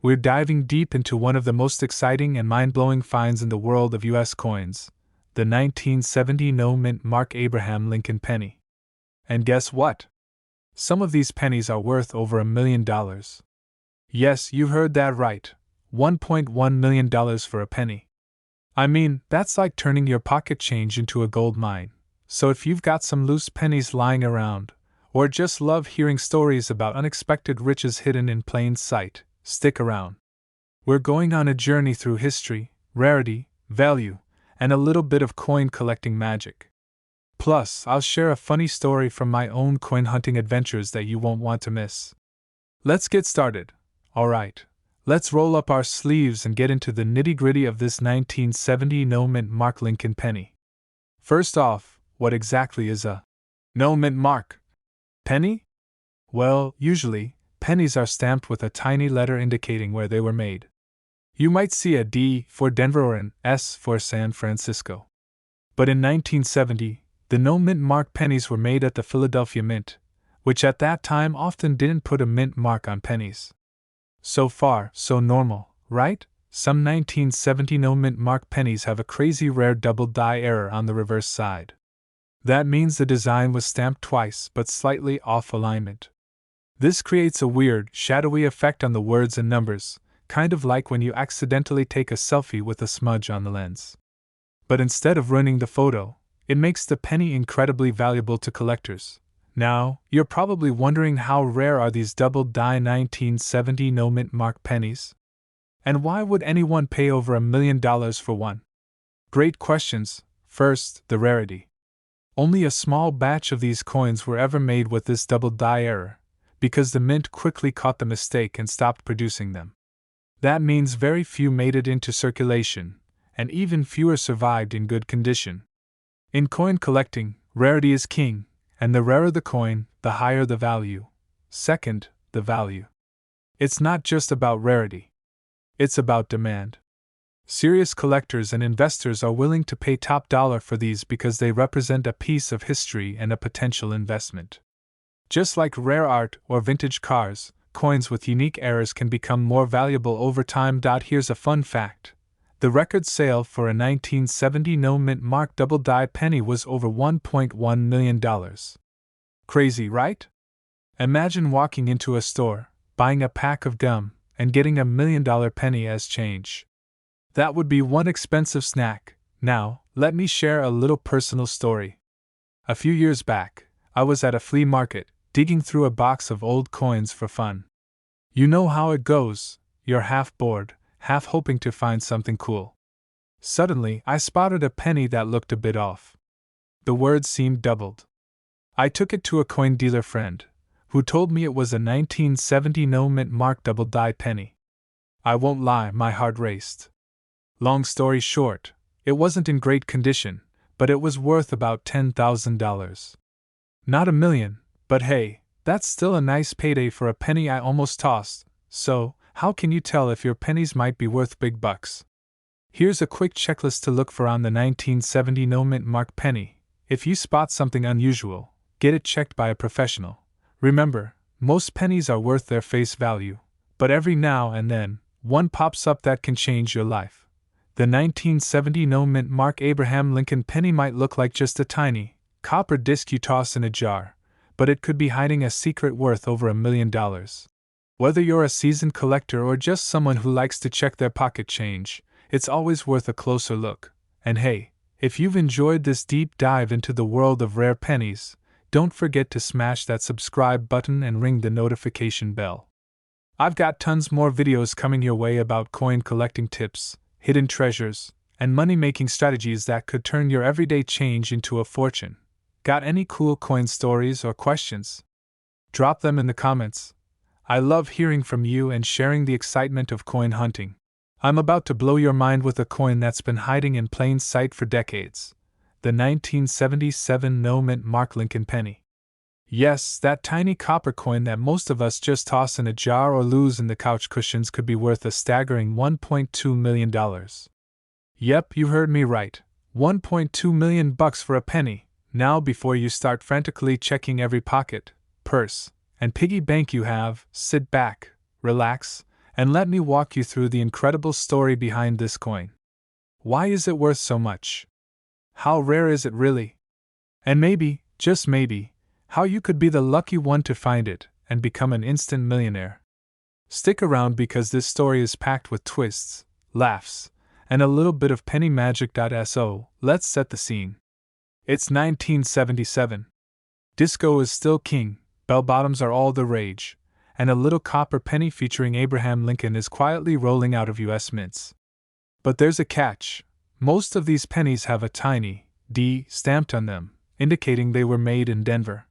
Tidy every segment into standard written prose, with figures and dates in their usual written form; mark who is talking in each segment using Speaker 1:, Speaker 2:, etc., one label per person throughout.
Speaker 1: we're diving deep into one of the most exciting and mind-blowing finds in the world of U.S. coins, the 1970 no-mint Mark Abraham Lincoln penny. And guess what? Some of these pennies are worth over $1 million. Yes, you heard that right. $1.1 million for a penny. I mean, that's like turning your pocket change into a gold mine. So if you've got some loose pennies lying around, or just love hearing stories about unexpected riches hidden in plain sight, stick around. We're going on a journey through history, rarity, value, and a little bit of coin collecting magic. Plus, I'll share a funny story from my own coin hunting adventures that you won't want to miss. Let's get started. Alright, let's roll up our sleeves and get into the nitty-gritty of this 1970 no-mint Mark Lincoln penny. First off, what exactly is a no-mint Mark penny? Well, usually, pennies are stamped with a tiny letter indicating where they were made. You might see a D for Denver or an S for San Francisco. But in 1970, the no-mint Mark pennies were made at the Philadelphia Mint, which at that time often didn't put a mint mark on pennies. So far, so normal, right? Some 1970 no-mint Mark pennies have a crazy rare double die error on the reverse side. That means the design was stamped twice but slightly off alignment. This creates a weird, shadowy effect on the words and numbers, kind of like when you accidentally take a selfie with a smudge on the lens. But instead of ruining the photo, it makes the penny incredibly valuable to collectors. Now, you're probably wondering how rare are these double-die 1970 no-mint Mark pennies? And why would anyone pay over $1 million for one? Great questions. First, the rarity. Only a small batch of these coins were ever made with this double-die error, because the mint quickly caught the mistake and stopped producing them. That means very few made it into circulation, and even fewer survived in good condition. In coin collecting, rarity is king, and the rarer the coin, the higher the value. Second, the value. It's not just about rarity. It's about demand. Serious collectors and investors are willing to pay top dollar for these because they represent a piece of history and a potential investment. Just like rare art or vintage cars, coins with unique errors can become more valuable over time. Here's a fun fact. The record sale for a 1970 no-mint Mark double-die penny was over $1.1 million. Crazy, right? Imagine walking into a store, buying a pack of gum, and getting $1 million penny as change. That would be one expensive snack. Now, let me share a little personal story. A few years back, I was at a flea market, digging through a box of old coins for fun. You know how it goes, you're half bored, half hoping to find something cool. Suddenly, I spotted a penny that looked a bit off. The words seemed doubled. I took it to a coin dealer friend, who told me it was a 1970 no-mint Mark double-die penny. I won't lie, my heart raced. Long story short, it wasn't in great condition, but it was worth about $10,000. Not $1 million, but hey, that's still a nice payday for a penny I almost tossed. So, how can you tell if your pennies might be worth big bucks? Here's a quick checklist to look for on the 1970 no-mint Mark penny. If you spot something unusual, get it checked by a professional. Remember, most pennies are worth their face value, but every now and then, one pops up that can change your life. The 1970 no-mint Mark Abraham Lincoln penny might look like just a tiny, copper disc you toss in a jar, but it could be hiding a secret worth over $1 million. Whether you're a seasoned collector or just someone who likes to check their pocket change, it's always worth a closer look. And hey, if you've enjoyed this deep dive into the world of rare pennies, don't forget to smash that subscribe button and ring the notification bell. I've got tons more videos coming your way about coin collecting tips, hidden treasures, and money-making strategies that could turn your everyday change into a fortune. Got any cool coin stories or questions? Drop them in the comments. I love hearing from you and sharing the excitement of coin hunting. I'm about to blow your mind with a coin that's been hiding in plain sight for decades. The 1977 no-mint Mark Lincoln penny. Yes, that tiny copper coin that most of us just toss in a jar or lose in the couch cushions could be worth a staggering $1.2 million. Yep, you heard me right. $1.2 million for a penny. Now, before you start frantically checking every pocket, purse, and piggy bank you have, sit back, relax, And let me walk you through the incredible story behind this coin. Why is it worth so much? How rare is it really? And maybe, just maybe, how you could be the lucky one to find it and become an instant millionaire. Stick around because this story is packed with twists, laughs, and a little bit of penny magic. So, let's set the scene. It's 1977. Disco is still king, bell-bottoms are all the rage, and a little copper penny featuring Abraham Lincoln is quietly rolling out of U.S. mints. But there's a catch. Most of these pennies have a tiny D stamped on them, indicating they were made in Denver.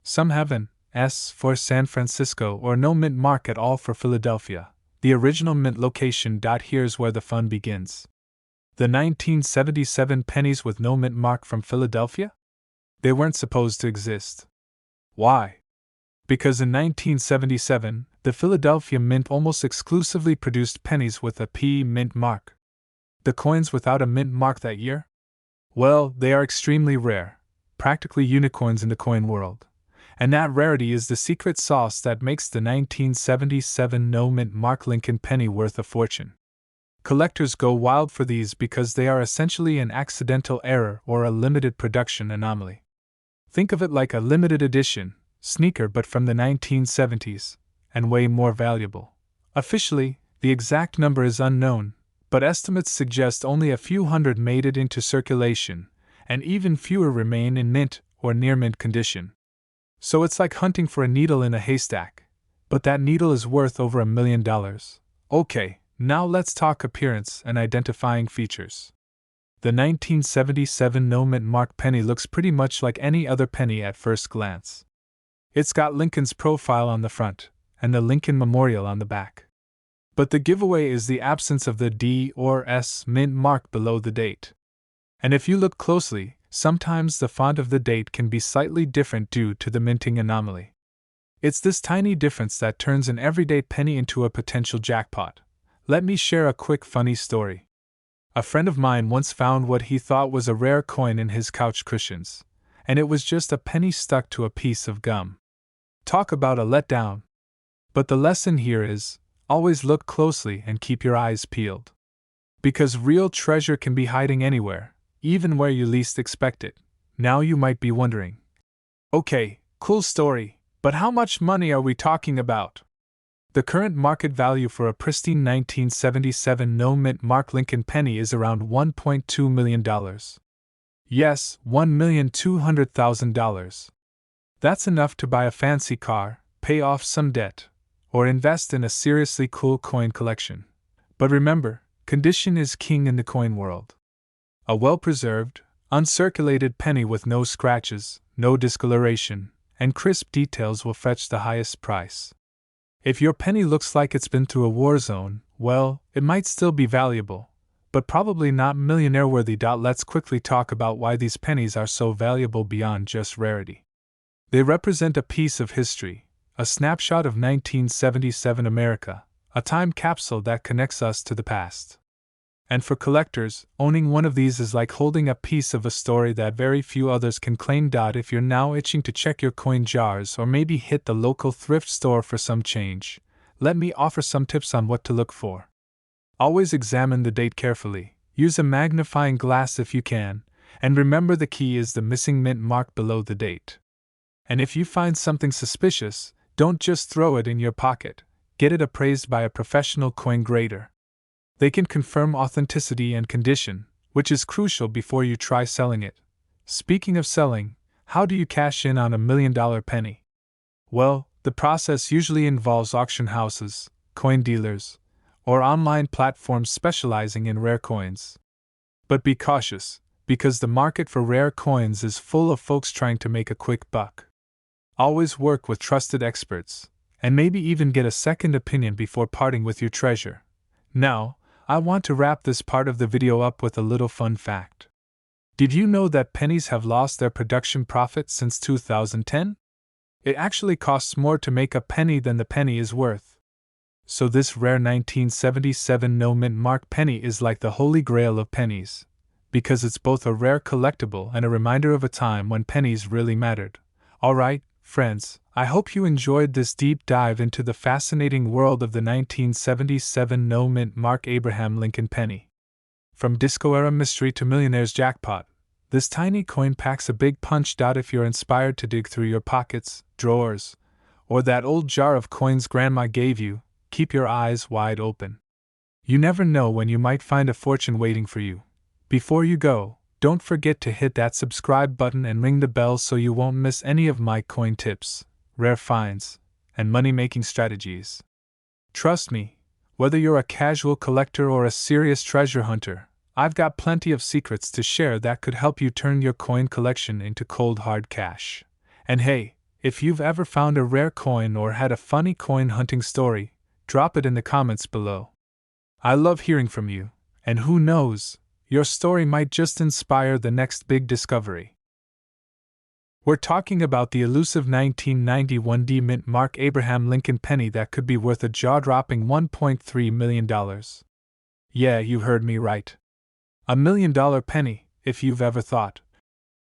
Speaker 1: Some have an S for San Francisco or no mint mark at all for Philadelphia, the original mint location. Here's where the fun begins. The 1977 pennies with no mint mark from Philadelphia? They weren't supposed to exist. Why? Because in 1977, the Philadelphia Mint almost exclusively produced pennies with a P mint mark. The coins without a mint mark that year? Well, they are extremely rare, practically unicorns in the coin world. And that rarity is the secret sauce that makes the 1977 no mint mark Lincoln penny worth a fortune. Collectors go wild for these because they are essentially an accidental error or a limited production anomaly. Think of it like a limited edition sneaker but from the 1970s, and way more valuable. Officially, the exact number is unknown, but estimates suggest only a few hundred made it into circulation, and even fewer remain in mint or near mint condition. So it's like hunting for a needle in a haystack, but that needle is worth over $1 million. Okay, now let's talk appearance and identifying features. The 1977 no mint mark penny looks pretty much like any other penny at first glance. It's got Lincoln's profile on the front, and the Lincoln Memorial on the back. But the giveaway is the absence of the D or S mint mark below the date. And if you look closely, sometimes the font of the date can be slightly different due to the minting anomaly. It's this tiny difference that turns an everyday penny into a potential jackpot. Let me share a quick funny story. A friend of mine once found what he thought was a rare coin in his couch cushions, and it was just a penny stuck to a piece of gum. Talk about a letdown. But the lesson here is, always look closely and keep your eyes peeled. Because real treasure can be hiding anywhere, even where you least expect it. Now you might be wondering. Okay, cool story, but how much money are we talking about? The current market value for a pristine 1977 no mint mark Lincoln penny is around $1.2 million. Yes, $1,200,000. That's enough to buy a fancy car, pay off some debt, or invest in a seriously cool coin collection. But remember, condition is king in the coin world. A well-preserved, uncirculated penny with no scratches, no discoloration, and crisp details will fetch the highest price. If your penny looks like it's been through a war zone, well, it might still be valuable, but probably not millionaire-worthy. Let's quickly talk about why these pennies are so valuable beyond just rarity. They represent a piece of history, a snapshot of 1977 America, a time capsule that connects us to the past. And for collectors, owning one of these is like holding a piece of a story that very few others can claim. If you're now itching to check your coin jars or maybe hit the local thrift store for some change, let me offer some tips on what to look for. Always examine the date carefully, use a magnifying glass if you can, and remember the key is the missing mint mark below the date. And if you find something suspicious, don't just throw it in your pocket, get it appraised by a professional coin grader. They can confirm authenticity and condition, which is crucial before you try selling it. Speaking of selling, how do you cash in on $1 million penny? Well, the process usually involves auction houses, coin dealers, or online platforms specializing in rare coins. But be cautious, because the market for rare coins is full of folks trying to make a quick buck. Always work with trusted experts, and maybe even get a second opinion before parting with your treasure. Now, I want to wrap this part of the video up with a little fun fact. Did you know that pennies have lost their production profit since 2010? It actually costs more to make a penny than the penny is worth. So this rare 1977 no mint mark penny is like the holy grail of pennies, because it's both a rare collectible and a reminder of a time when pennies really mattered. Alright, Friends, I hope you enjoyed this deep dive into the fascinating world of the 1977 no-mint Mark Abraham Lincoln penny. From disco-era mystery to millionaire's jackpot, this tiny coin packs a big punch. If you're inspired to dig through your pockets, drawers, or that old jar of coins Grandma gave you, keep your eyes wide open. You never know when you might find a fortune waiting for you. Before you go, don't forget to hit that subscribe button and ring the bell so you won't miss any of my coin tips, rare finds, and money-making strategies. Trust me, whether you're a casual collector or a serious treasure hunter, I've got plenty of secrets to share that could help you turn your coin collection into cold hard cash. And hey, if you've ever found a rare coin or had a funny coin hunting story, drop it in the comments below. I love hearing from you, and who knows, your story might just inspire the next big discovery. We're talking about the elusive 1991 D-Mint Mark Abraham Lincoln penny that could be worth a jaw-dropping $1.3 million. Yeah, you heard me right. $1 million penny, if you've ever thought,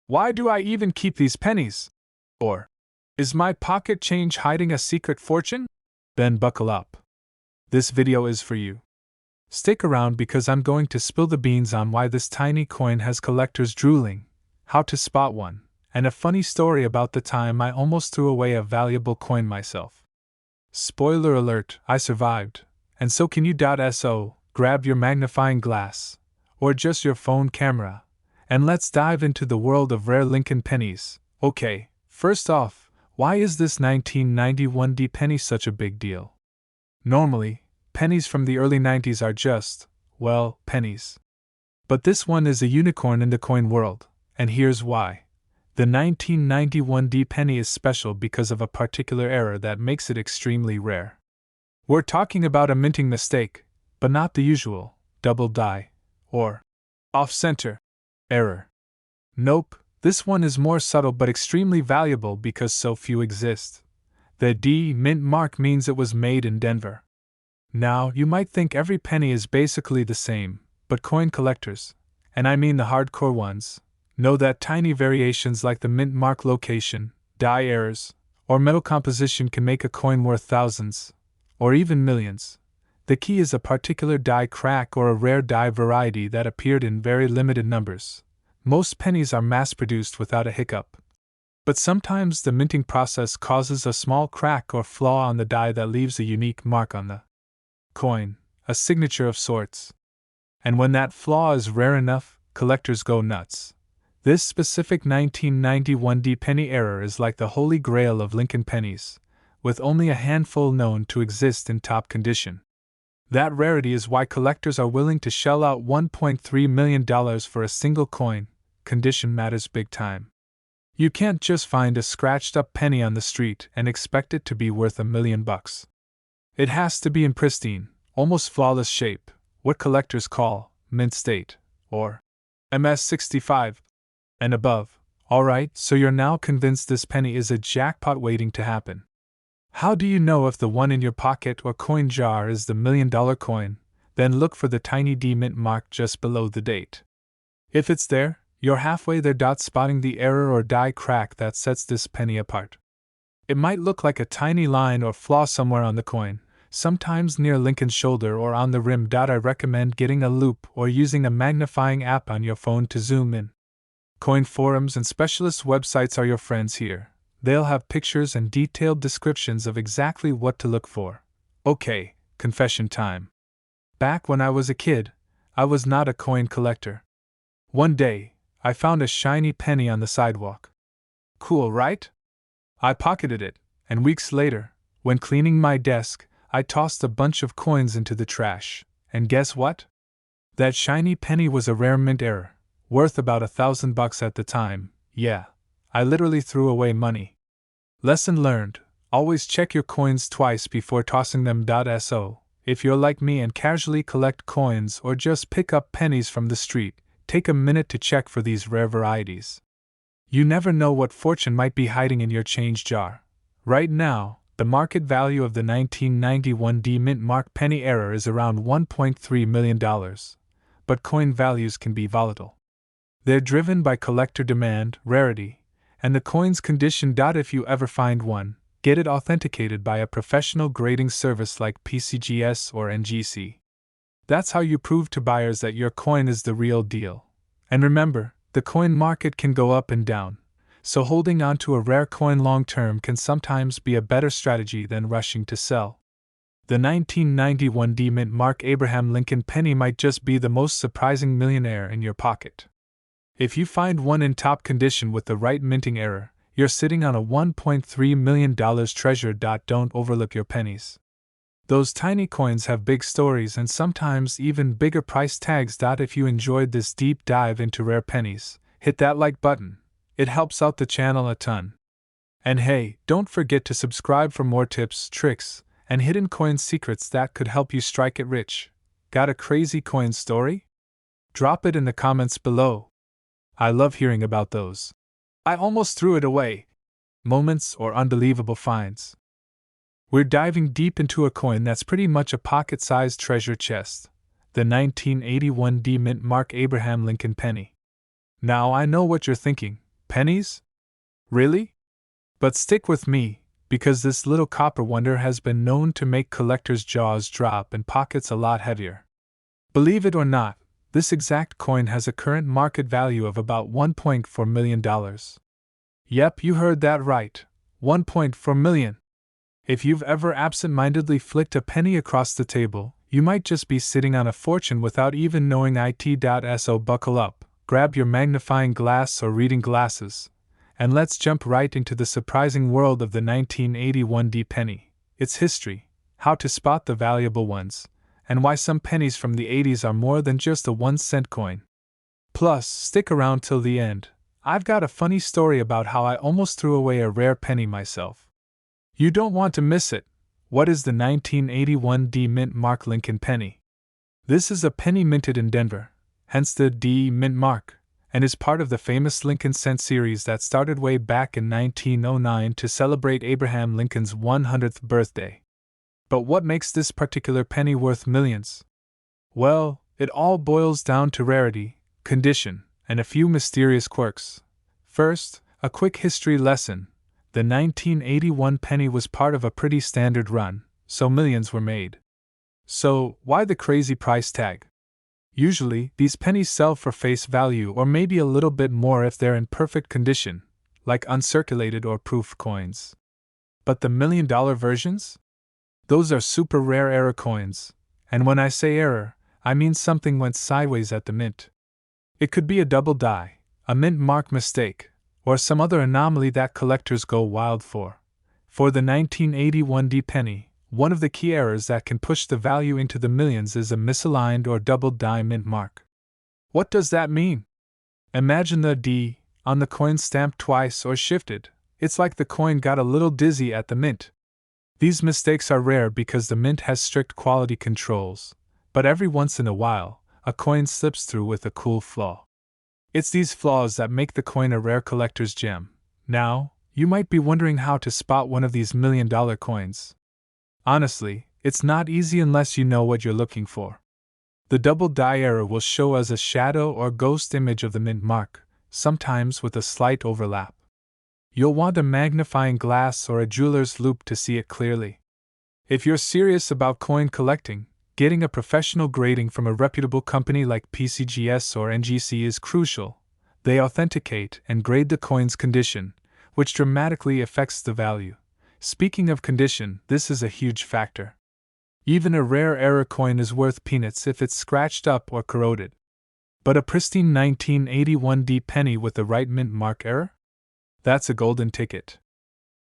Speaker 1: why do I even keep these pennies? Or, is my pocket change hiding a secret fortune? Then buckle up. This video is for you. Stick around because I'm going to spill the beans on why this tiny coin has collectors drooling, how to spot one, and a funny story about the time I almost threw away a valuable coin myself. Spoiler alert, I survived, and so can you. So, grab your magnifying glass, or just your phone camera, and let's dive into the world of rare Lincoln pennies. Okay, first off, why is this 1991 D penny such a big deal? Normally, pennies from the early 90s are just, well, pennies. But this one is a unicorn in the coin world, and here's why. The 1991 D penny is special because of a particular error that makes it extremely rare. We're talking about a minting mistake, but not the usual double die or off-center error. Nope, this one is more subtle but extremely valuable because so few exist. The D-Mint mark means it was made in Denver. Now, you might think every penny is basically the same, but coin collectors, and I mean the hardcore ones, know that tiny variations like the mint mark location, die errors, or metal composition can make a coin worth thousands, or even millions. The key is a particular die crack or a rare die variety that appeared in very limited numbers. Most pennies are mass-produced without a hiccup. But sometimes the minting process causes a small crack or flaw on the die that leaves a unique mark on the coin, a signature of sorts. And when that flaw is rare enough, collectors go nuts. This specific 1991 D penny error is like the holy grail of Lincoln pennies, with only a handful known to exist in top condition. That rarity is why collectors are willing to shell out $1.3 million for a single coin. Condition matters big time. You can't just find a scratched-up penny on the street and expect it to be worth $1 million. It has to be in pristine, almost flawless shape, what collectors call mint state, or MS65, and above. Alright, so you're now convinced this penny is a jackpot waiting to happen. How do you know if the one in your pocket or coin jar is the $1 million coin? Then look for the tiny D mint mark just below the date. If it's there, you're halfway there. Spotting the error or die crack that sets this penny apart. It might look like a tiny line or flaw somewhere on the coin, sometimes near Lincoln's shoulder or on the rim. I recommend getting a loupe or using a magnifying app on your phone to zoom in. Coin forums and specialist websites are your friends here. They'll have pictures and detailed descriptions of exactly what to look for. Okay, confession time. Back when I was a kid, I was not a coin collector. One day, I found a shiny penny on the sidewalk. Cool, right? I pocketed it, and weeks later, when cleaning my desk, I tossed a bunch of coins into the trash. And guess what? That shiny penny was a rare mint error, worth about $1,000 at the time. Yeah, I literally threw away money. Lesson learned: always check your coins twice before tossing them. So, if you're like me and casually collect coins or just pick up pennies from the street, take a minute to check for these rare varieties. You never know what fortune might be hiding in your change jar. Right now, the market value of the 1991 D Mint Mark penny error is around $1.3 million. But coin values can be volatile. They're driven by collector demand, rarity, And the coin's condition. If you ever find one, get it authenticated by a professional grading service like PCGS or NGC. That's how you prove to buyers that your coin is the real deal. And remember, the coin market can go up and down, so holding on to a rare coin long term can sometimes be a better strategy than rushing to sell. The 1991 D mint Mark Abraham Lincoln penny might just be the most surprising millionaire in your pocket. If you find one in top condition with the right minting error, you're sitting on a $1.3 million treasure. Don't overlook your pennies. Those tiny coins have big stories and sometimes even bigger price tags. If you enjoyed this deep dive into rare pennies, hit that like button. It helps out the channel a ton. And hey, don't forget to subscribe for more tips, tricks, and hidden coin secrets that could help you strike it rich. Got a crazy coin story? Drop it in the comments below. I love hearing about those "I almost threw it away" moments or unbelievable finds. We're diving deep into a coin that's pretty much a pocket-sized treasure chest, the 1981 D mint Mark Abraham Lincoln penny. Now I know what you're thinking, pennies? Really? But stick with me, because this little copper wonder has been known to make collectors' jaws drop and pockets a lot heavier. Believe it or not, this exact coin has a current market value of about $1.4 million. Yep, you heard that right, $1.4 million. If you've ever absent-mindedly flicked a penny across the table, you might just be sitting on a fortune without even knowing it. So buckle up, grab your magnifying glass or reading glasses, and let's jump right into the surprising world of the 1981 D penny, its history, how to spot the valuable ones, and why some pennies from the 80s are more than just a 1-cent coin. Plus, stick around till the end. I've got a funny story about how I almost threw away a rare penny myself. You don't want to miss it. What is the 1981 D mint Mark Lincoln penny? This is a penny minted in Denver, hence the D mint mark, and is part of the famous Lincoln cent series that started way back in 1909 to celebrate Abraham Lincoln's 100th birthday. But what makes this particular penny worth millions? Well, it all boils down to rarity, condition, and a few mysterious quirks. First, a quick history lesson. The 1981 penny was part of a pretty standard run, so millions were made. So, why the crazy price tag? Usually, these pennies sell for face value or maybe a little bit more if they're in perfect condition, like uncirculated or proof coins. But the $1 million versions? Those are super rare error coins, and when I say error, I mean something went sideways at the mint. It could be a double die, a mint mark mistake, or some other anomaly that collectors go wild for. For the 1981 D penny, one of the key errors that can push the value into the millions is a misaligned or double die mint mark. What does that mean? Imagine the D on the coin stamped twice or shifted. It's like the coin got a little dizzy at the mint. These mistakes are rare because the mint has strict quality controls, but every once in a while, a coin slips through with a cool flaw. It's these flaws that make the coin a rare collector's gem. Now, you might be wondering how to spot one of these $1 million coins. Honestly, it's not easy unless you know what you're looking for. The double die error will show as a shadow or ghost image of the mint mark, sometimes with a slight overlap. You'll want a magnifying glass or a jeweler's loupe to see it clearly. If you're serious about coin collecting, getting a professional grading from a reputable company like PCGS or NGC is crucial. They authenticate and grade the coin's condition, which dramatically affects the value. Speaking of condition, this is a huge factor. Even a rare error coin is worth peanuts if it's scratched up or corroded. But a pristine 1981 D penny with the right mint mark error? That's a golden ticket.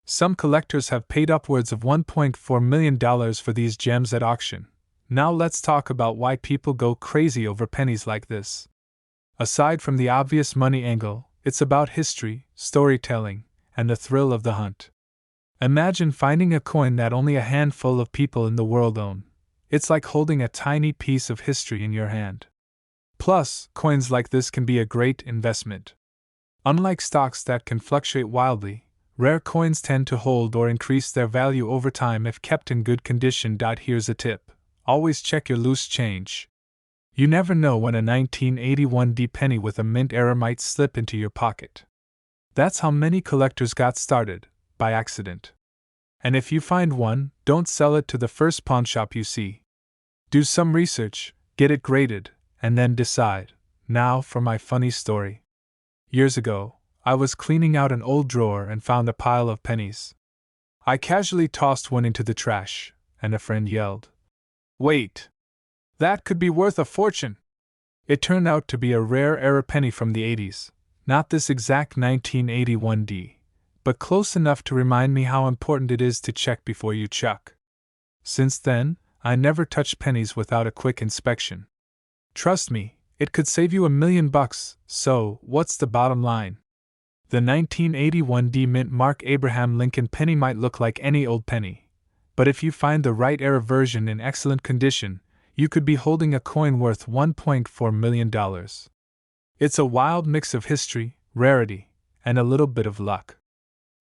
Speaker 1: Some collectors have paid upwards of $1.4 million for these gems at auction. Now let's talk about why people go crazy over pennies like this. Aside from the obvious money angle, it's about history, storytelling, and the thrill of the hunt. Imagine finding a coin that only a handful of people in the world own. It's like holding a tiny piece of history in your hand. Plus, coins like this can be a great investment. Unlike stocks that can fluctuate wildly, rare coins tend to hold or increase their value over time if kept in good condition. Here's a tip: always check your loose change. You never know when a 1981 D penny with a mint error might slip into your pocket. That's how many collectors got started, by accident. And if you find one, don't sell it to the first pawnshop you see. Do some research, get it graded, and then decide. Now for my funny story. Years ago, I was cleaning out an old drawer and found a pile of pennies. I casually tossed one into the trash, and a friend yelled, "Wait! That could be worth a fortune!" It turned out to be a rare era penny from the 80s, not this exact 1981D, but close enough to remind me how important it is to check before you chuck. Since then, I never touched pennies without a quick inspection. Trust me, it could save you $1 million, so what's the bottom line? The 1981D mint Mark Abraham Lincoln penny might look like any old penny, but if you find the right era version in excellent condition, you could be holding a coin worth $1.4 million. It's a wild mix of history, rarity, and a little bit of luck.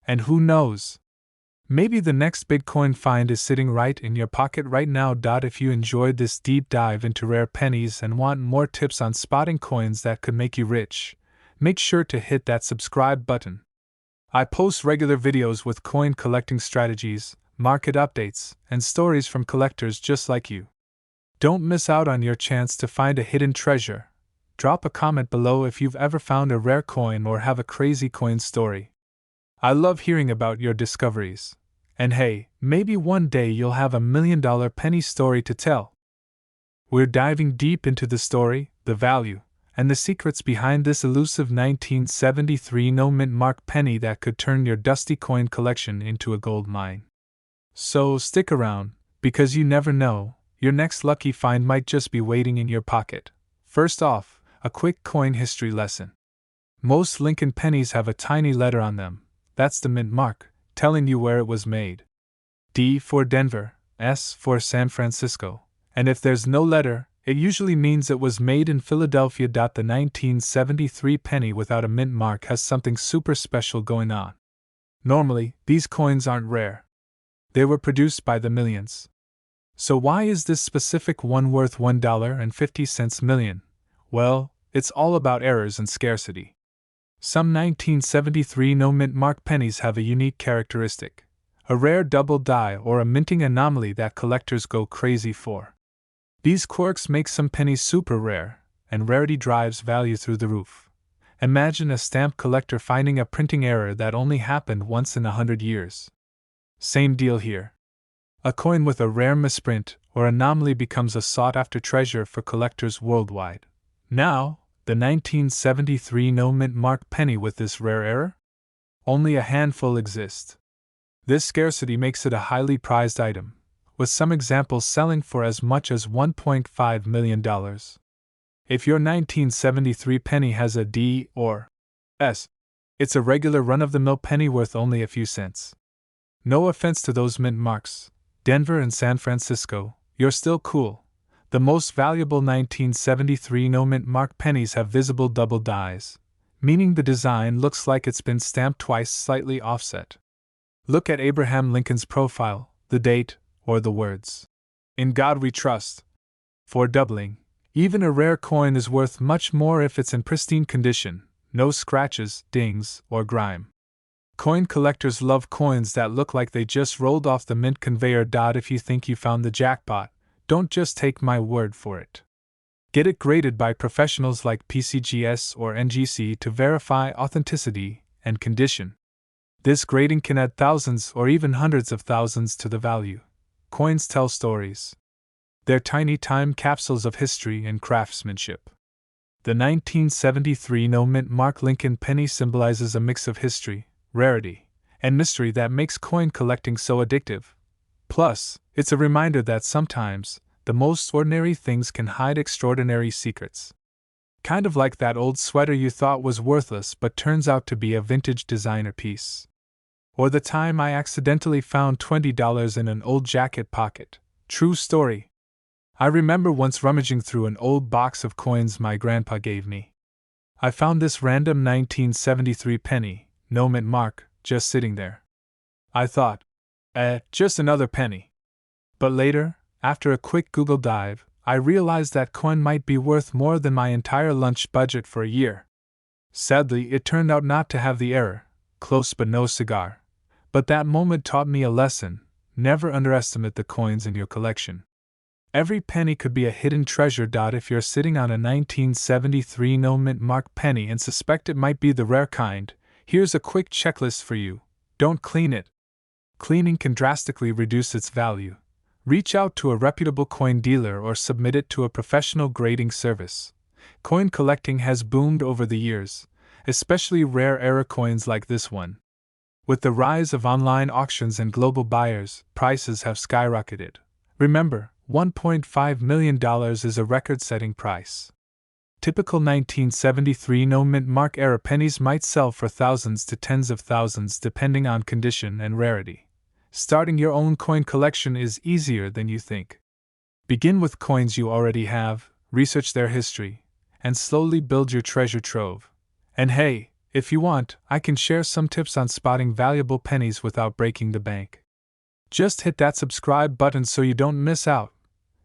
Speaker 1: And who knows? Maybe the next big coin find is sitting right in your pocket right now. If you enjoyed this deep dive into rare pennies and want more tips on spotting coins that could make you rich, make sure to hit that subscribe button. I post regular videos with coin collecting strategies, market updates, and stories from collectors just like you. Don't miss out on your chance to find a hidden treasure. Drop a comment below if you've ever found a rare coin or have a crazy coin story. I love hearing about your discoveries. And hey, maybe one day you'll have $1 million penny story to tell. We're diving deep into the story, the value, and the secrets behind this elusive 1973 no-mint mark penny that could turn your dusty coin collection into a gold mine. So stick around, because you never know, your next lucky find might just be waiting in your pocket. First off, a quick coin history lesson. Most Lincoln pennies have a tiny letter on them, that's the mint mark, telling you where it was made. D for Denver, S for San Francisco, and if there's no letter, it usually means it was made in Philadelphia. The 1973 penny without a mint mark has something super special going on. Normally, these coins aren't rare. They were produced by the millions. So why is this specific one worth $1.50 million? Well, it's all about errors and scarcity. Some 1973 no-mint mark pennies have a unique characteristic, a rare double die or a minting anomaly that collectors go crazy for. These quirks make some pennies super rare, and rarity drives value through the roof. Imagine a stamp collector finding a printing error that only happened once in 100 years. Same deal here. A coin with a rare misprint or anomaly becomes a sought-after treasure for collectors worldwide. Now, the 1973 no-mint mark penny with this rare error? Only a handful exist. This scarcity makes it a highly prized item, with some examples selling for as much as $1.5 million. If your 1973 penny has a D or S, it's a regular run-of-the-mill penny worth only a few cents. No offense to those mint marks, Denver and San Francisco, you're still cool. The most valuable 1973 no-mint mark pennies have visible double dies, meaning the design looks like it's been stamped twice, slightly offset. Look at Abraham Lincoln's profile, the date, or the words, "In God We Trust." For doubling, even a rare coin is worth much more if it's in pristine condition, no scratches, dings, or grime. Coin collectors love coins that look like they just rolled off the mint conveyor. If you think you found the jackpot, don't just take my word for it. Get it graded by professionals like PCGS or NGC to verify authenticity and condition. This grading can add thousands or even hundreds of thousands to the value. Coins tell stories. They're tiny time capsules of history and craftsmanship. The 1973 no-mint mark Lincoln penny symbolizes a mix of history, rarity, and mystery that makes coin collecting so addictive. Plus, it's a reminder that sometimes, the most ordinary things can hide extraordinary secrets. Kind of like that old sweater you thought was worthless but turns out to be a vintage designer piece. Or the time I accidentally found $20 in an old jacket pocket. True story. I remember once rummaging through an old box of coins my grandpa gave me. I found this random 1973 penny, no mint mark, just sitting there. I thought, just another penny. But later, after a quick Google dive, I realized that coin might be worth more than my entire lunch budget for a year. Sadly, it turned out not to have the error, close but no cigar. But that moment taught me a lesson: never underestimate the coins in your collection. Every penny could be a hidden treasure. If you're sitting on a 1973 no mint mark penny and suspect it might be the rare kind, here's a quick checklist for you. Don't clean it. Cleaning can drastically reduce its value. Reach out to a reputable coin dealer or submit it to a professional grading service. Coin collecting has boomed over the years, especially rare era coins like this one. With the rise of online auctions and global buyers, prices have skyrocketed. Remember, $1.5 million is a record-setting price. Typical 1973 no mint mark era pennies might sell for thousands to tens of thousands depending on condition and rarity. Starting your own coin collection is easier than you think. Begin with coins you already have, research their history, and slowly build your treasure trove. And hey, if you want, I can share some tips on spotting valuable pennies without breaking the bank. Just hit that subscribe button so you don't miss out.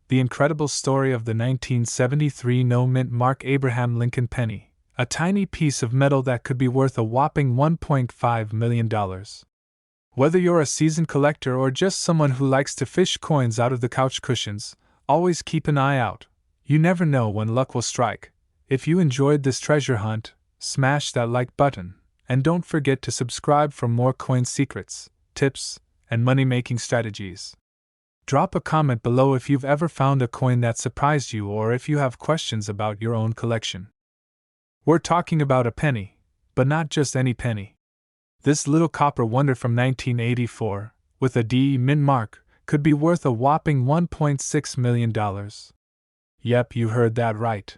Speaker 1: The incredible story of the 1973 no mint mark Abraham Lincoln penny, a tiny piece of metal that could be worth a whopping $1.5 million. Whether you're a seasoned collector or just someone who likes to fish coins out of the couch cushions, always keep an eye out. You never know when luck will strike. If you enjoyed this treasure hunt, smash that like button, and don't forget to subscribe for more coin secrets, tips, and money-making strategies. Drop a comment below if you've ever found a coin that surprised you or if you have questions about your own collection. We're talking about a penny, but not just any penny. This little copper wonder from 1984, with a DE mint mark, could be worth a whopping $1.6 million. Yep, you heard that right.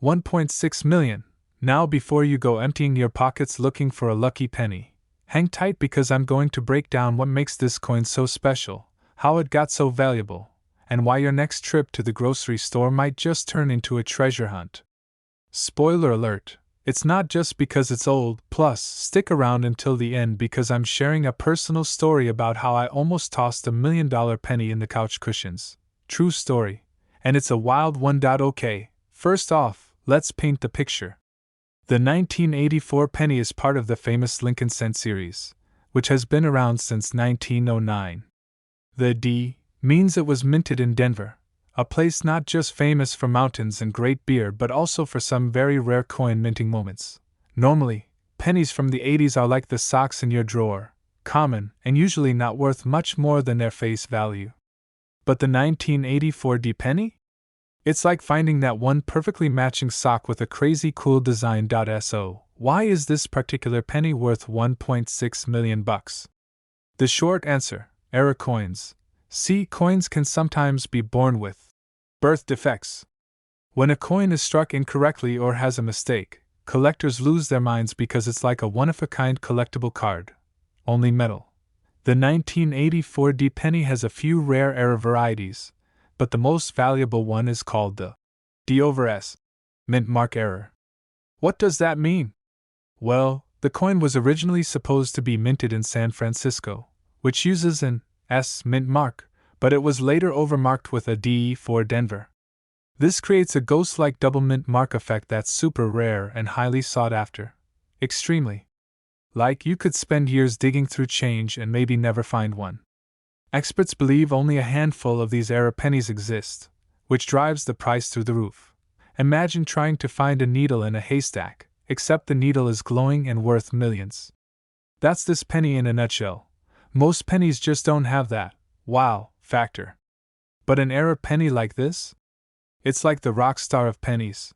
Speaker 1: $1.6 million. Now before you go emptying your pockets looking for a lucky penny, hang tight because I'm going to break down what makes this coin so special, how it got so valuable, and why your next trip to the grocery store might just turn into a treasure hunt. Spoiler alert, it's not just because it's old, plus, stick around until the end because I'm sharing a personal story about how I almost tossed $1 million penny in the couch cushions. True story, and it's a wild one. Okay, first off, let's paint the picture. The 1984 penny is part of the famous Lincoln Cent series, which has been around since 1909. The D means it was minted in Denver, a place not just famous for mountains and great beer but also for some very rare coin minting moments. Normally, pennies from the 80s are like the socks in your drawer, common and usually not worth much more than their face value. But the 1984 D penny? It's like finding that one perfectly matching sock with a crazy cool design. So, why is this particular penny worth $1.6 million? The short answer: error coins. See, coins can sometimes be born with birth defects. When a coin is struck incorrectly or has a mistake, collectors lose their minds because it's like a one-of-a-kind collectible card. Only metal. The 1984 D penny has a few rare error varieties, but the most valuable one is called the D/S mint mark error. What does that mean? Well, the coin was originally supposed to be minted in San Francisco, which uses an S mint mark, but it was later overmarked with a D for Denver. This creates a ghost-like double mint mark effect that's super rare and highly sought after. Extremely. Like you could spend years digging through change and maybe never find one. Experts believe only a handful of these error pennies exist, which drives the price through the roof. Imagine trying to find a needle in a haystack, except the needle is glowing and worth millions. That's this penny in a nutshell. Most pennies just don't have that wow factor. But an error penny like this? It's like the rock star of pennies.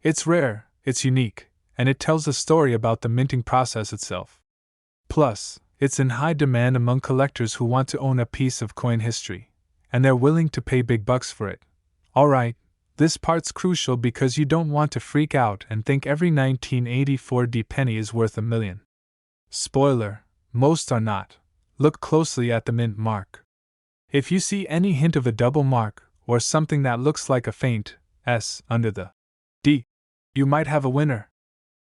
Speaker 1: It's rare, it's unique, and it tells a story about the minting process itself. Plus, it's in high demand among collectors who want to own a piece of coin history, and they're willing to pay big bucks for it. Alright, this part's crucial because you don't want to freak out and think every 1984 D penny is worth $1 million. Spoiler, most are not. Look closely at the mint mark. If you see any hint of a double mark, or something that looks like a faint S under the D, you might have a winner.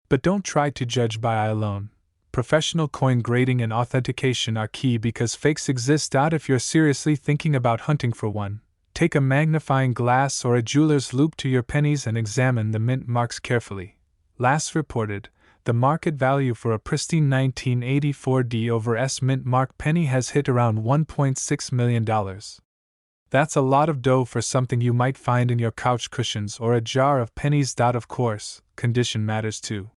Speaker 1: But don't try to judge by eye alone. Professional coin grading and authentication are key because fakes exist. If you're seriously thinking about hunting for one, take a magnifying glass or a jeweler's loupe to your pennies and examine the mint marks carefully. last reported, the market value for a pristine 1984 D over S mint mark penny has hit around $1.6 million. That's a lot of dough for something you might find in your couch cushions or a jar of pennies. Of course, condition matters too.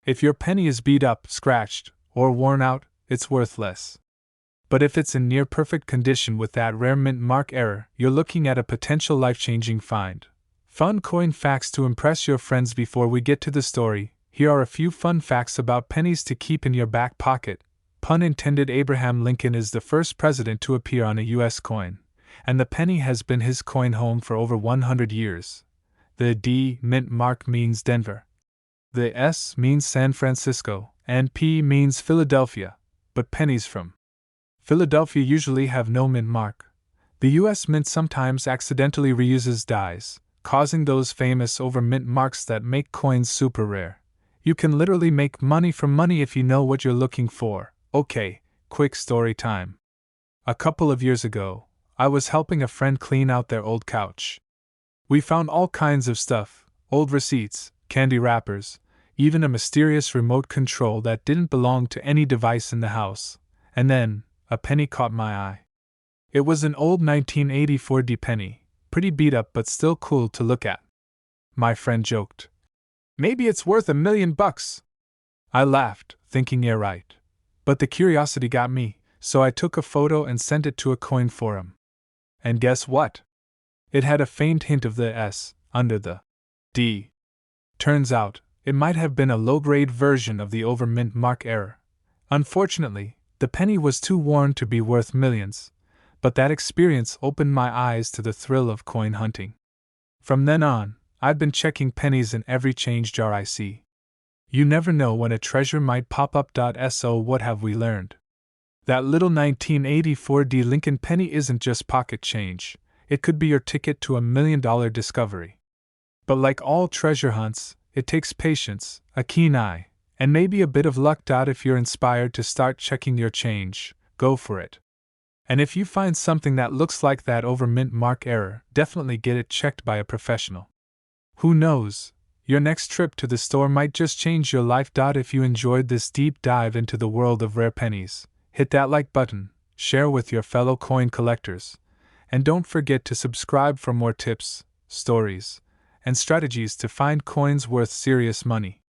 Speaker 1: If your penny is beat up, scratched, or worn out, it's worth less. But if it's in near perfect condition with that rare mint mark error, you're looking at a potential life-changing find. Fun coin facts to impress your friends. Before we get to the story, here are a few fun facts about pennies to keep in your back pocket. Pun intended. Abraham Lincoln is the first president to appear on a U.S. coin, and the penny has been his coin home for over 100 years. The D mint mark means Denver. The S means San Francisco, and P means Philadelphia, but pennies from Philadelphia usually have no mint mark. The U.S. Mint sometimes accidentally reuses dies, causing those famous over mint marks that make coins super rare. You can literally make money from money if you know what you're looking for. Okay, quick story time. A couple of years ago, I was helping a friend clean out their old couch. We found all kinds of stuff: old receipts, candy wrappers, even a mysterious remote control that didn't belong to any device in the house. And then, a penny caught my eye. It was an old 1984 D penny, pretty beat up but still cool to look at. My friend joked, "Maybe it's worth $1 million." I laughed, thinking, yeah right. But the curiosity got me, so I took a photo and sent it to a coin forum. And guess what? It had a faint hint of the S under the D. Turns out, it might have been a low-grade version of the over mint mark error. Unfortunately, the penny was too worn to be worth millions, but that experience opened my eyes to the thrill of coin hunting. From then on, I've been checking pennies in every change jar I see. You never know when a treasure might pop up. So what have we learned? That little 1984 D Lincoln penny isn't just pocket change, it could be your ticket to $1 million discovery. But like all treasure hunts, it takes patience, a keen eye, and maybe a bit of luck. If you're inspired to start checking your change, go for it. And if you find something that looks like that over mint mark error, definitely get it checked by a professional. Who knows, your next trip to the store might just change your life. If you enjoyed this deep dive into the world of rare pennies, hit that like button, share with your fellow coin collectors, and don't forget to subscribe for more tips, stories, and strategies to find coins worth serious money.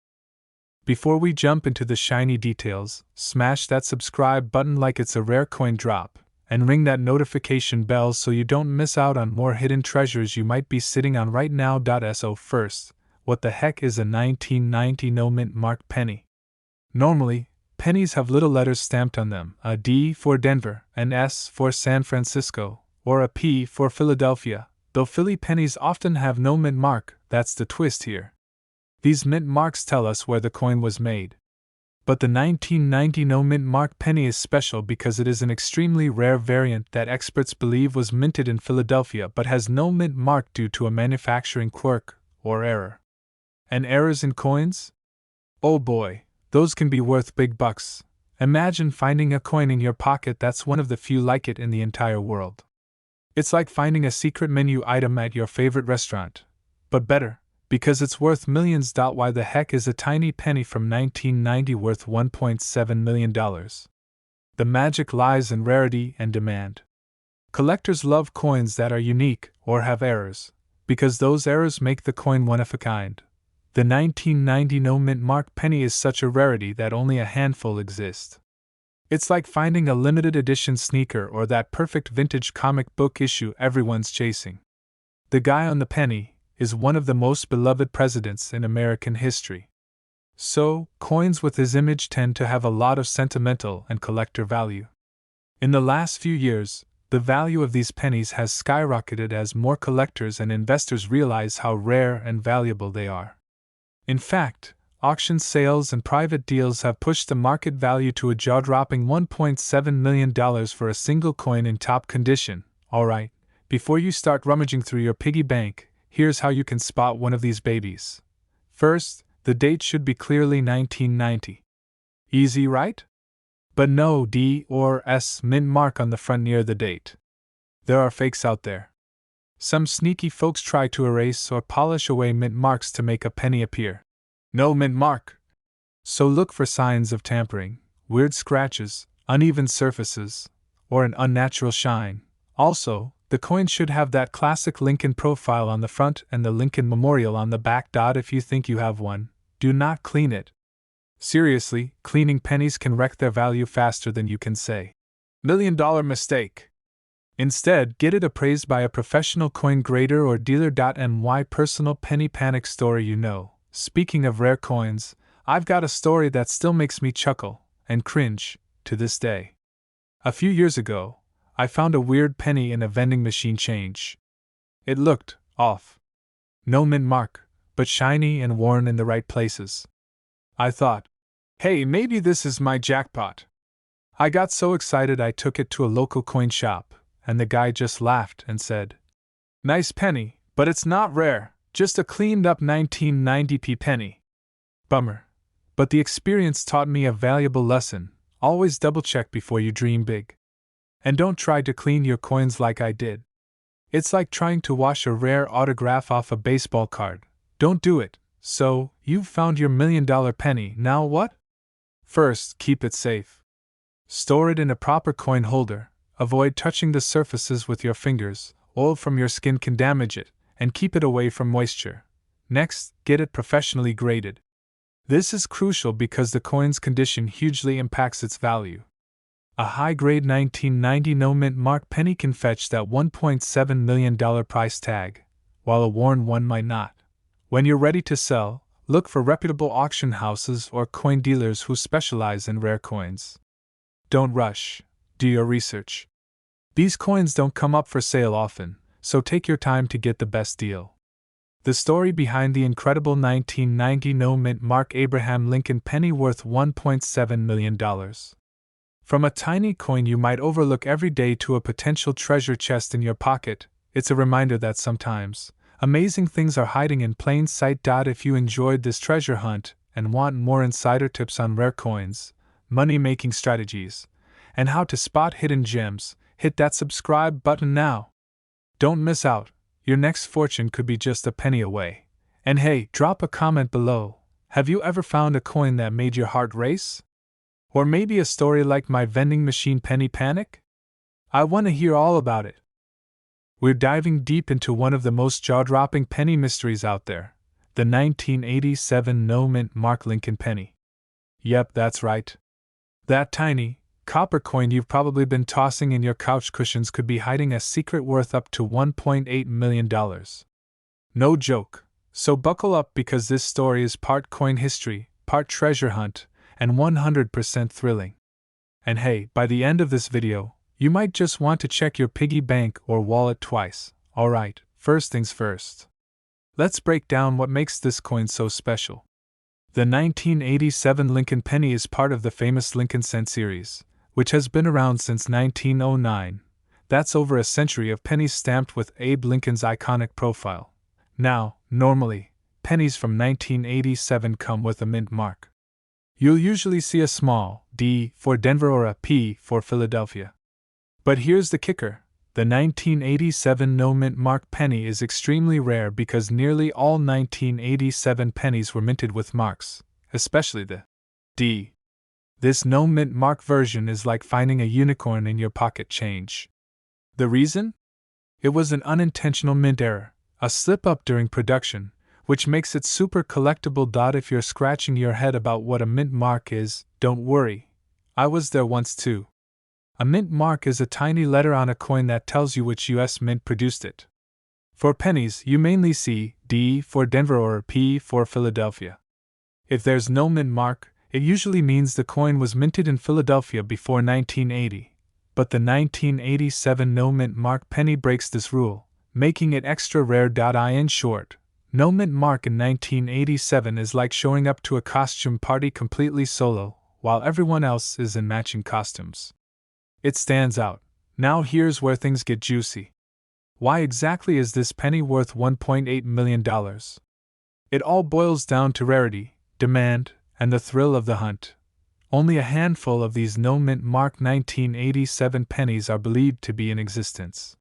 Speaker 1: Before we jump into the shiny details, smash that subscribe button like it's a rare coin drop, and ring that notification bell so you don't miss out on more hidden treasures you might be sitting on right now. So first, what the heck is a 1990 no mint mark penny? Normally, pennies have little letters stamped on them, a D for Denver, an S for San Francisco, or a P for Philadelphia, though Philly pennies often have no mint mark. That's the twist here. These mint marks tell us where the coin was made. But the 1990 no mint mark penny is special because it is an extremely rare variant that experts believe was minted in Philadelphia but has no mint mark due to a manufacturing quirk or error. And errors in coins? Oh boy, those can be worth big bucks. Imagine finding a coin in your pocket that's one of the few like it in the entire world. It's like finding a secret menu item at your favorite restaurant. But better, because it's worth millions. Why the heck is a tiny penny from 1990 worth $1.7 million? The magic lies in rarity and demand. Collectors love coins that are unique or have errors, because those errors make the coin one of a kind. The 1990 no mint mark penny is such a rarity that only a handful exist. It's like finding a limited edition sneaker or that perfect vintage comic book issue everyone's chasing. The guy on the penny is one of the most beloved presidents in American history. So, coins with his image tend to have a lot of sentimental and collector value. In the last few years, the value of these pennies has skyrocketed as more collectors and investors realize how rare and valuable they are. In fact, auction sales and private deals have pushed the market value to a jaw-dropping $1.7 million for a single coin in top condition. Alright, before you start rummaging through your piggy bank, here's how you can spot one of these babies. First, the date should be clearly 1990. Easy, right? But no D or S mint mark on the front near the date. There are fakes out there. Some sneaky folks try to erase or polish away mint marks to make a penny appear No mint mark. So look for signs of tampering, weird scratches, uneven surfaces, or an unnatural shine. Also, the coin should have that classic Lincoln profile on the front and the Lincoln Memorial on the back. If you think you have one, do not clean it. Seriously, cleaning pennies can wreck their value faster than you can say. $1,000,000 mistake. Instead, get it appraised by a professional coin grader or dealer. My personal penny panic story. Speaking of rare coins, I've got a story that still makes me chuckle and cringe to this day. A few years ago, I found a weird penny in a vending machine change. It looked off. No mint mark, but shiny and worn in the right places. I thought, hey, maybe this is my jackpot. I got so excited I took it to a local coin shop, and the guy just laughed and said, "Nice penny, but it's not rare, just a cleaned up 1990p penny." Bummer. But the experience taught me a valuable lesson: always double check before you dream big. And don't try to clean your coins like I did. It's like trying to wash a rare autograph off a baseball card. Don't do it. So, you've found your $1,000,000 penny, now what? First, keep it safe. Store it in a proper coin holder, avoid touching the surfaces with your fingers, oil from your skin can damage it, and keep it away from moisture. Next, get it professionally graded. This is crucial because the coin's condition hugely impacts its value. A high-grade 1990 no-mint mark penny can fetch that $1.7 million price tag, while a worn one might not. When you're ready to sell, look for reputable auction houses or coin dealers who specialize in rare coins. Don't rush. Do your research. These coins don't come up for sale often, so take your time to get the best deal. The story behind the incredible 1990 no-mint mark Abraham Lincoln penny worth $1.7 million. From a tiny coin you might overlook every day to a potential treasure chest in your pocket, it's a reminder that sometimes amazing things are hiding in plain sight. If you enjoyed this treasure hunt and want more insider tips on rare coins, money-making strategies, and how to spot hidden gems, hit that subscribe button now. Don't miss out. Your next fortune could be just a penny away. And hey, drop a comment below. Have you ever found a coin that made your heart race? Or maybe a story like my vending machine penny panic? I want to hear all about it. We're diving deep into one of the most jaw-dropping penny mysteries out there, the 1987 no-mint mark Lincoln penny. Yep, that's right. That tiny, copper coin you've probably been tossing in your couch cushions could be hiding a secret worth up to $1.8 million. No joke. So buckle up because this story is part coin history, part treasure hunt, and 100% thrilling. And hey, by the end of this video, you might just want to check your piggy bank or wallet twice. Alright, first things first. Let's break down what makes this coin so special. The 1987 Lincoln penny is part of the famous Lincoln cent series, which has been around since 1909. That's over a century of pennies stamped with Abe Lincoln's iconic profile. Now, normally, pennies from 1987 come with a mint mark. You'll usually see a small D for Denver or a P for Philadelphia. But here's the kicker. The 1987 no-mint mark penny is extremely rare because nearly all 1987 pennies were minted with marks, especially the D. This no-mint mark version is like finding a unicorn in your pocket change. The reason? It was an unintentional mint error, a slip-up during production, which makes it super collectible. If you're scratching your head about what a mint mark is, don't worry. I was there once too. A mint mark is a tiny letter on a coin that tells you which U.S. mint produced it. For pennies, you mainly see D for Denver or P for Philadelphia. If there's no mint mark, it usually means the coin was minted in Philadelphia before 1980. But the 1987 no-mint mark penny breaks this rule, making it extra rare. In short, no mint mark in 1987 is like showing up to a costume party completely solo, while everyone else is in matching costumes. It stands out. Now here's where things get juicy. Why exactly is this penny worth $1.8 million? It all boils down to rarity, demand, and the thrill of the hunt. Only a handful of these no-mint mark 1987 pennies are believed to be in existence.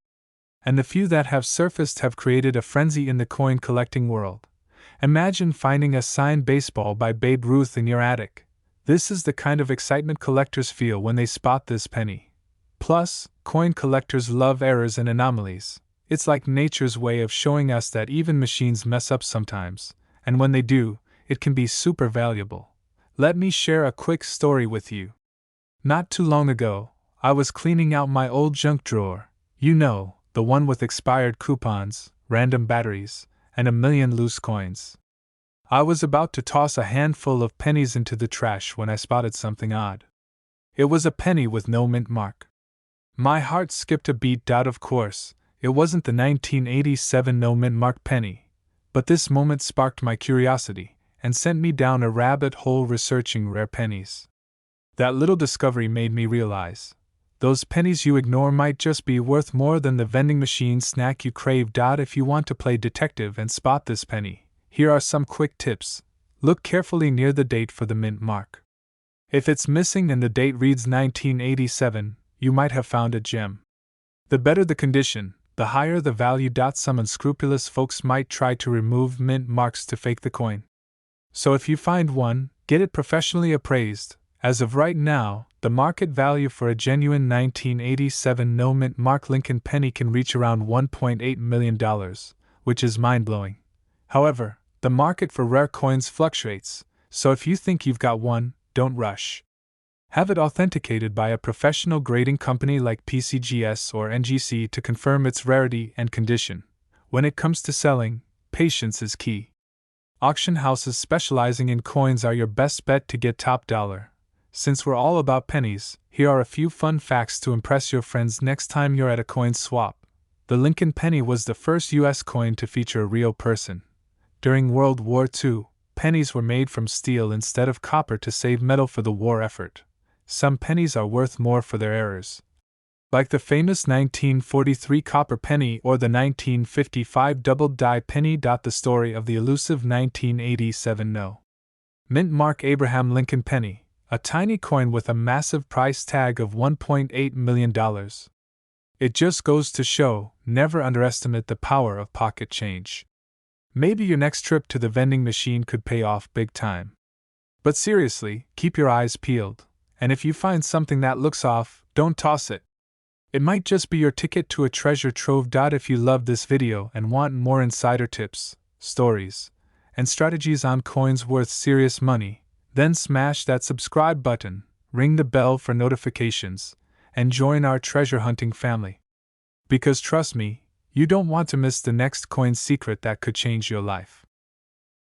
Speaker 1: And the few that have surfaced have created a frenzy in the coin collecting world. Imagine finding a signed baseball by Babe Ruth in your attic. This is the kind of excitement collectors feel when they spot this penny. Plus, coin collectors love errors and anomalies. It's like nature's way of showing us that even machines mess up sometimes, and when they do, it can be super valuable. Let me share a quick story with you. Not too long ago, I was cleaning out my old junk drawer, the one with expired coupons, random batteries, and a million loose coins. I was about to toss a handful of pennies into the trash when I spotted something odd. It was a penny with no mint mark. My heart skipped a beat. Of course, it wasn't the 1987 no mint mark penny, but this moment sparked my curiosity and sent me down a rabbit hole researching rare pennies. That little discovery made me realize those pennies you ignore might just be worth more than the vending machine snack you crave. If you want to play detective and spot this penny, here are some quick tips. Look carefully near the date for the mint mark. If it's missing and the date reads 1987, you might have found a gem. The better the condition, the higher the value. Some unscrupulous folks might try to remove mint marks to fake the coin. So if you find one, get it professionally appraised. As of right now, the market value for a genuine 1987 no mint mark Lincoln penny can reach around $1.8 million, which is mind-blowing. However, the market for rare coins fluctuates, so if you think you've got one, don't rush. Have it authenticated by a professional grading company like PCGS or NGC to confirm its rarity and condition. When it comes to selling, patience is key. Auction houses specializing in coins are your best bet to get top dollar. Since we're all about pennies, here are a few fun facts to impress your friends next time you're at a coin swap. The Lincoln penny was the first U.S. coin to feature a real person. During World War II, pennies were made from steel instead of copper to save metal for the war effort. Some pennies are worth more for their errors, like the famous 1943 copper penny or the 1955 double-die penny. The story of the elusive 1987 no mint mark Abraham Lincoln penny, a tiny coin with a massive price tag of $1.8 million. It just goes to show, never underestimate the power of pocket change. Maybe your next trip to the vending machine could pay off big time. But seriously, keep your eyes peeled, and if you find something that looks off, don't toss it. It might just be your ticket to a treasure trove. If you loved this video and want more insider tips, stories, and strategies on coins worth serious money, then smash that subscribe button, ring the bell for notifications, and join our treasure hunting family. Because trust me, you don't want to miss the next coin secret that could change your life.